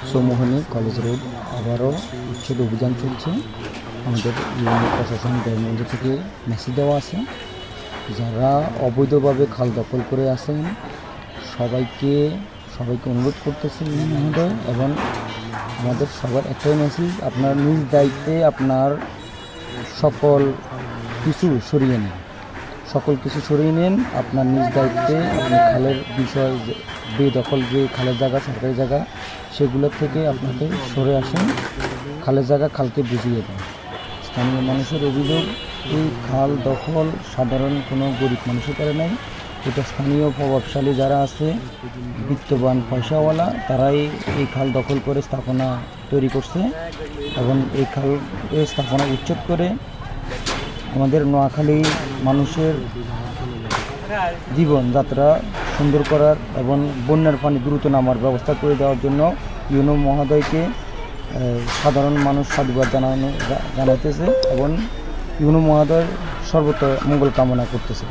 Chowmuhani college road আবারও উচ্ছেদ অভিযান চলছে। আমাদের ইউনিয়ন প্রশাসন মধ্যে থেকে মেসেজ দেওয়া আছে, যারা অবৈধভাবে খাল দখল করে আছেন সবাইকে অনুরোধ করতেছি মহোদয়। এবং আমাদের সবার একটাই মেসেজ, আপনার নিজ দায়িত্বে আপনার সকল কিছু সরিয়ে নেন। আপনার নিজ দায়িত্বে আপনি খালের বিষয় বেদখল যে খালের জায়গা, সরকারি জায়গা, সেগুলোর থেকে আপনাকে সরে আসেন। খালের জায়গা খালকে বুঝিয়ে দেন। স্থানীয় মানুষের অভিযোগ, এই খাল দখল সাধারণ কোনো গরিব মানুষের করে নাই, এটা স্থানীয় প্রভাবশালী যারা আছে, বিত্তবান পয়সাওয়ালা, তারাই এই খাল দখল করে স্থাপনা তৈরি করছে এবং এই খাল স্থাপনা উচ্ছেদ করে আমাদের নোয়াখালী মানুষের জীবনযাত্রা সুন্দর করার এবং বন্যার পানি দ্রুত নামার ব্যবস্থা করে দেওয়ার জন্য ইউনো মহোদয়কে সাধারণ মানুষ সাধুবাদ জানাইতেছে এবং ইউনো মহোদয়ের সর্বত্র মঙ্গল কামনা করতেছে।